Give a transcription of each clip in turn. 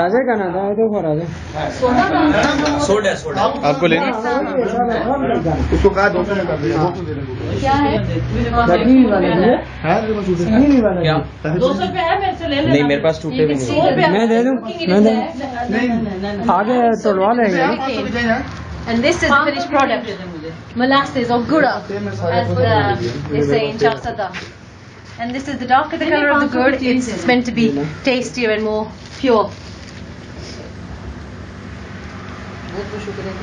राजे का ना था तो राजे सोडा सोडा आपको लेना उसको कहा 200 में कर दिया क्या है क्या 200 रुपए है मेरे से ले लेना नहीं मेरे पास टूटे भी नहीं मैं दे दूं आगे तोड़वा लेंगे And this is the finished product. Molasses or gura, as they say in Chasada. And this is the darker the color of the gourd, it's meant to be tastier and more pure.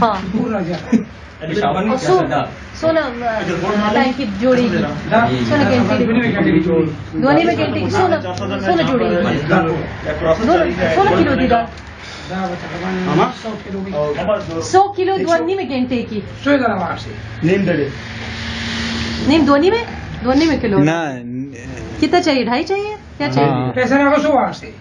हाँ पूरा गया सोना टैंकी जोड़ेगी सोना घंटी दोनी में घंटी की सोना सोना जोड़ेगी 16 किलो दीदा 100 किलो दोनी में घंटे की नीम दोनी में किलो ना कितना चाहिए 2.5 चाहिए क्या चाहिए कैसे ना को वासे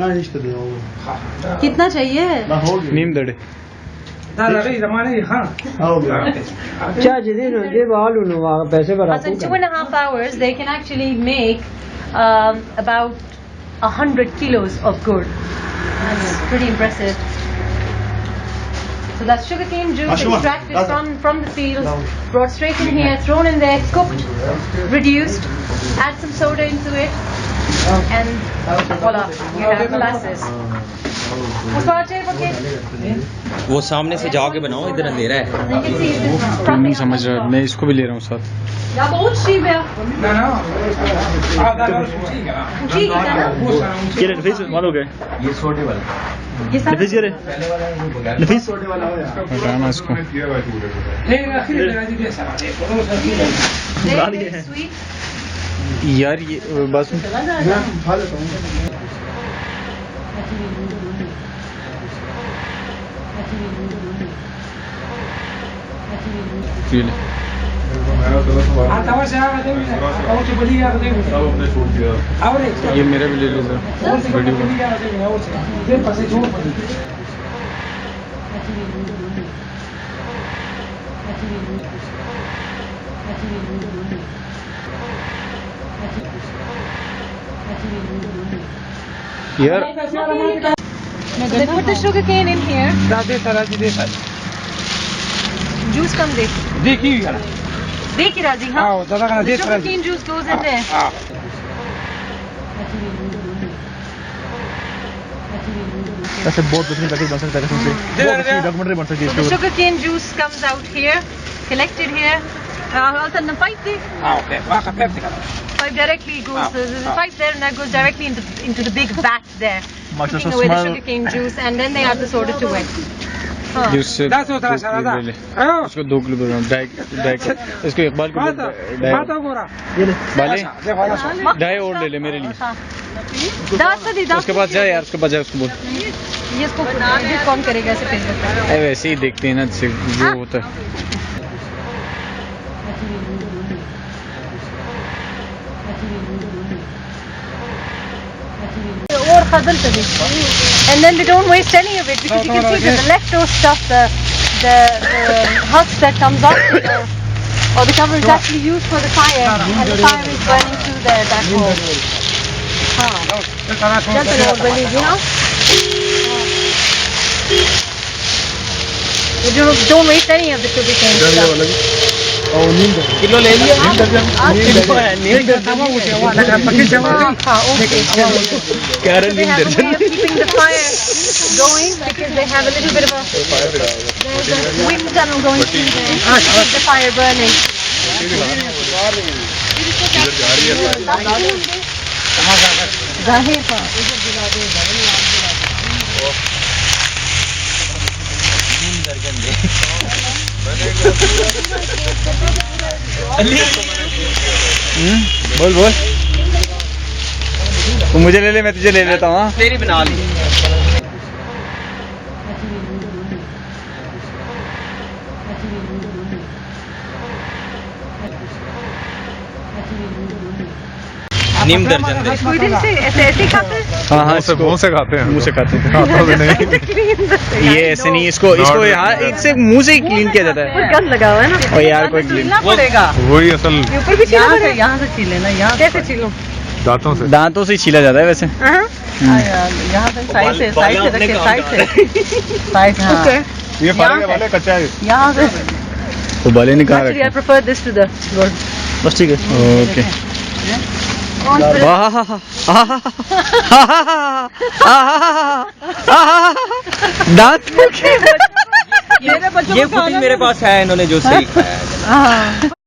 ना इष्ट दे कितना चाहिए नीम दड़े दा लगे जमाने हां हो गया क्या जदीन दे बालू नो पैसे भरा in 2.5 hours they can actually make about 100 kilos of gourd. That's pretty impressive. So that's sugarcane juice extracted from the fields, brought straight in here, thrown in there, cooked, reduced, add some soda into it, and voila, you have molasses. वो सामने से जाके बनाओ इधर अंधेरा है नहीं समझ रहा मैं इसको भी ले रहा हूँ साथ या बहुत शीब है ना ना ठीक है ना ये नफीस माल हो गए ये छोटे वाला ये सब नफीस ये नफीस छोटे वाला हो यार हटाना इसको नहीं आखिर में राजी दे सकते very sweet. यार ये बस मैं उठा लेता हूँ ये ले आता वर्ष आ दे और से बड़ी आ दे और ये मेरा भी ले लो सर वीडियो बड़ी आ दे और से फिर पासे छोड़ पड़ी यार They put the sugar cane in here. Raje they Juice come there. देखी यार देखिए राजी हाँ. आओ दादा का The they sugar cane juice goes in there. हां ऐसे बहुत कुछ नहीं बन सकता कसम से डॉक्यूमेंट्री बन सकती So the sugar cane juice comes out here, collected here. Also the pipe there. हां ओके वाका पेप्सी का Pipe directly goes. There's a pipe there and that goes directly into the big vat there. Mashallah, Taking away the smell. sugar cane juice and then they add the soda to it. हाँ. जिससे इसको 2 kilo इसको इकबाल को बात हो रहा बाले 2.5 और ले ले मेरे लिए हाँ. दास दी दास. उसके पास जाए यार उसके पास जाए उसको बोल ये इसको एडिट कौन करेगा ऐसे फेसबुक पे? वैसे ही देखते हैं ना जैसे जो होता है और खजल पे भी. And then they don't waste any of it because you can see that the leftover stuff, the husk that comes off it or the cover is actually used for the fire and the fire is burning through there that hole. हाँ. That's an old belief, you know? You don't waste any of the sugar cane stuff. Kilo ले लिया हाँ, okay. कह रहे So they have a way of keeping the fire going because they have a little bit of a there's a wind tunnel going through there to keep the fire burning. जाहिर था बोल बोल तू मुझे ले ले, मैं तुझे ले लेता हूँ। हाँ? तेरी बना ली। नीम दर्जन दे। कोई दिन से ऐसे खाते हैं? हाँ हाँ, मुंह से खाते हैं, मुंह से खाते हैं। ये ऐसे नहीं, इसको यहाँ इससे मुंह से ही क्लीन किया जाता है। गंद लगा हुआ है ना। और यार कोई क्लीन पड़ेगा वही असल ऊपर भी छीलना पड़ेगा। यहाँ से छील लेना। यहाँ कैसे छीलूं? दांतों से ही छीला जाता है वैसे। यहाँ से साइड से रखे, साइड हाँ। ये वाले कच्चा है। यहाँ से तो भले नहीं कहा Actually, I prefer this to the gold. बस ठीक है। ओके। दांत ये फुटेज मेरे पास है, इन्होंने जो सही खाया है।